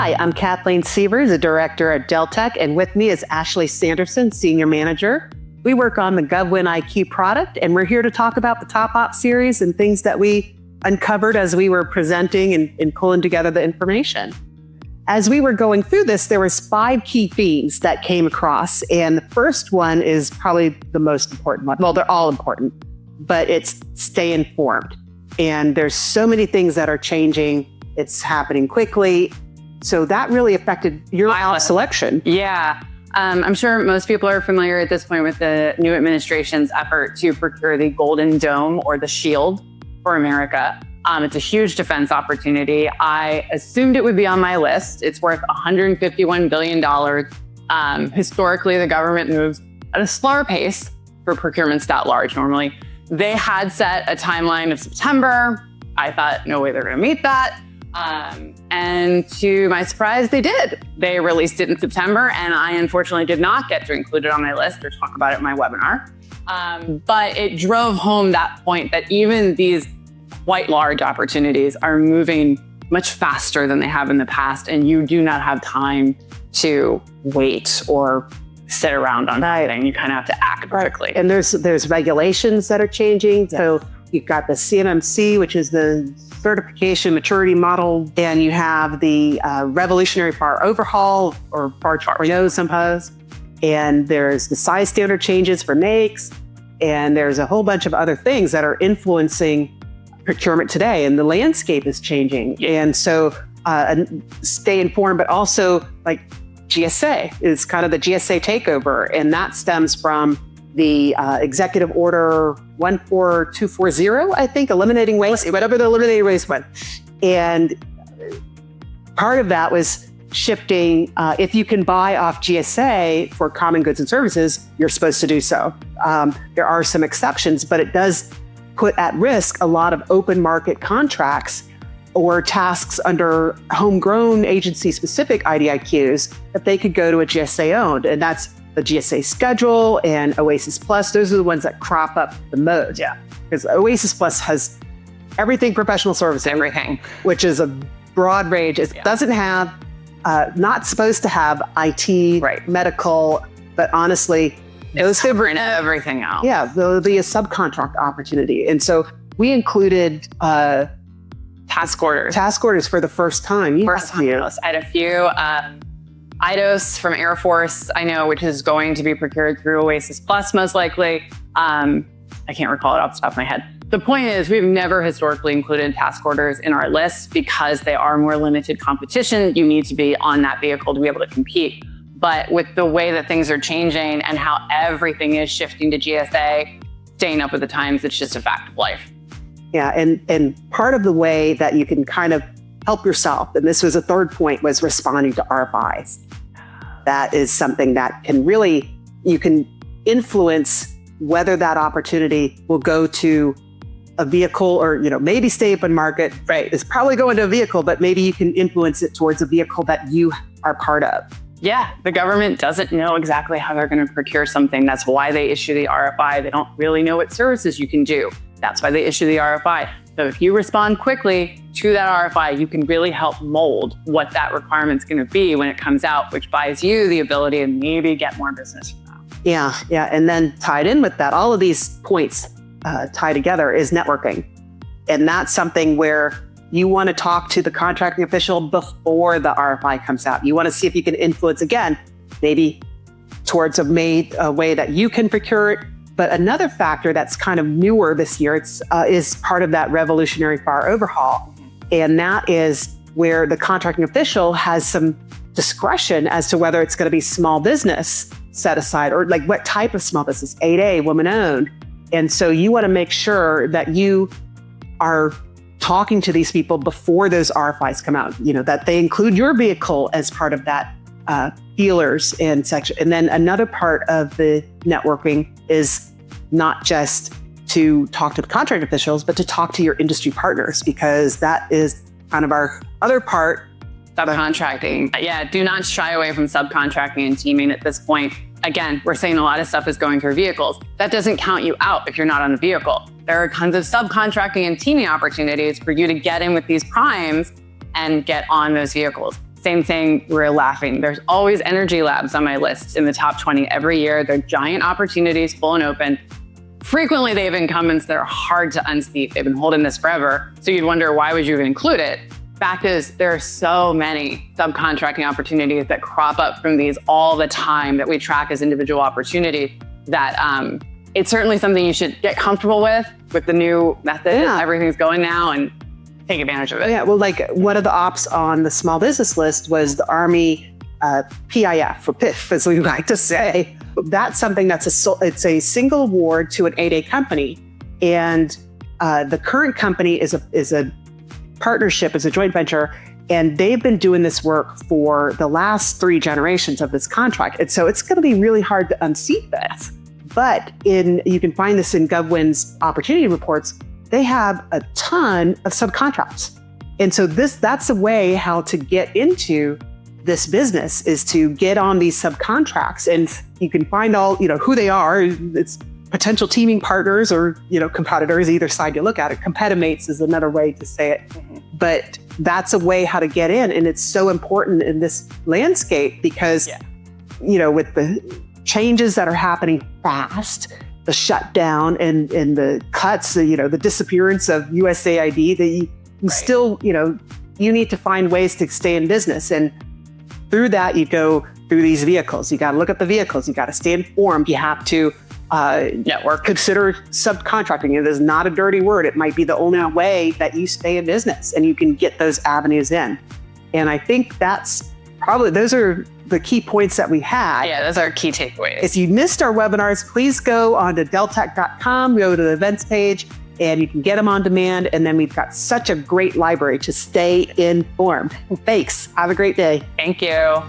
Hi, I'm Kathleen Sievers, a director at Deltek, and with me is Ashley Sanderson, senior manager. We work on the GovWin IQ product, and we're here to talk about the Top Ops series and things that we uncovered as we were presenting and pulling together the information. As we were going through this, there was 5 key themes that came across, and the first one is probably the most important one. Well, they're all important, but it's stay informed. And there's so many things that are changing. It's happening quickly. So that really affected your selection. Yeah. I'm sure most people are familiar at this point with the new administration's effort to procure the Golden Dome or the Shield for America. It's a huge defense opportunity. I assumed it would be on my list. It's worth $151 billion. Historically, the government moves at a slower pace for procurements that large normally. They had set a timeline of September. I thought, no way they're going to meet that. And to my surprise, they did. They released it in September, and I unfortunately did not get to include it on my list or talk about it in my webinar. But it drove home that point that even these quite large opportunities are moving much faster than they have in the past, and you do not have time to wait or sit around on anything. You kind of have to act quickly. And there's regulations that are changing. So you've got the CMMC, which is the certification maturity model, and you have the revolutionary FAR overhaul or FAR 2.0 suppose, and there's the size standard changes for makes, and there's a whole bunch of other things that are influencing procurement today, and the landscape is changing. And so stay informed, but also like GSA is kind of the GSA takeover, and that stems from the executive order 14240, I think, eliminating waste, whatever the eliminating waste went. And part of that was shifting, if you can buy off GSA for common goods and services, you're supposed to do so. There are some exceptions, but it does put at risk a lot of open market contracts or tasks under homegrown agency-specific IDIQs that they could go to a GSA owned. And that's the GSA schedule and Oasis Plus. Those are the ones that crop up the most. Yeah. Because Oasis Plus has everything professional service, Everything. which is a broad range. It doesn't have, not supposed to have IT, medical, but honestly, those covering everything else. Yeah, there'll be a subcontract opportunity. And so we included task orders. Task orders for the first time. First time. I had a few. IDOS from Air Force, I know, which is going to be procured through Oasis Plus, most likely. I can't recall it off the top of my head. The point is, we've never historically included task orders in our list because they are more limited competition. You need to be on that vehicle to be able to compete. But with the way that things are changing and how everything is shifting to GSA, staying up with the times, it's just a fact of life. Yeah, and part of the way that you can kind of help yourself, and this was a third point, was responding to RFIs. That is something that can really, you can influence whether that opportunity will go to a vehicle or, maybe stay open market. Right. It's probably going to a vehicle, but maybe you can influence it towards a vehicle that you are part of. Yeah, the government doesn't know exactly how they're going to procure something. That's why they issue the RFI. They don't really know what services you can do. That's why they issue the RFI. So if you respond quickly to that RFI, you can really help mold what that requirement's going to be when it comes out, which buys you the ability to maybe get more business from that. Yeah. And then tied in with that, all of these points tie together is networking. And that's something where you want to talk to the contracting official before the RFI comes out. You want to see if you can influence, again, maybe towards a way that you can procure it. But another factor that's kind of newer this year is part of that revolutionary FAR overhaul. And that is where the contracting official has some discretion as to whether it's going to be small business set aside or like what type of small business, 8A, woman owned. And so you want to make sure that you are talking to these people before those RFIs come out, that they include your vehicle as part of that feelers and section. And then another part of the networking is not just to talk to the contract officials, but to talk to your industry partners, because that is kind of our other part. Subcontracting. Yeah, do not shy away from subcontracting and teaming at this point. Again, we're saying a lot of stuff is going through vehicles. That doesn't count you out if you're not on a vehicle. There are tons of subcontracting and teaming opportunities for you to get in with these primes and get on those vehicles. Same thing, we're laughing. There's always energy labs on my list in the top 20 every year. They're giant opportunities, full and open. Frequently, they have incumbents that are hard to unseat. They've been holding this forever. So you'd wonder, why would you even include it? Fact is, there are so many subcontracting opportunities that crop up from these all the time that we track as individual opportunities that it's certainly something you should get comfortable with the new method. Yeah. Everything's going now, and take advantage of it. Yeah, well, like one of the ops on the small business list was the Army PIF, or PIF, as we like to say. That's something it's a single award to an 8A company. And the current company is a partnership, is a joint venture, and they've been doing this work for the last 3 generations of this contract. And so it's going to be really hard to unseat this. But you can find this in GovWin's opportunity reports. They have a ton of subcontracts. And so that's a way how to get into this business, is to get on these subcontracts. And you can find all, who they are. It's potential teaming partners or, competitors, either side you look at it. Competimates is another way to say it. But that's a way how to get in. And it's so important in this landscape because, with the changes that are happening fast, the shutdown and the cuts, the disappearance of USAID, that you still, you need to find ways to stay in business. And through that, you go through these vehicles. You got to look at the vehicles. You got to stay informed. You have to network. Consider subcontracting. It is not a dirty word. It might be the only way that you stay in business and you can get those avenues in. And I think those are the key points that we had. Yeah, those are key takeaways. If you missed our webinars, please go on to deltek.com, go to the events page, and you can get them on demand. And then we've got such a great library to stay informed. Thanks. Have a great day. Thank you.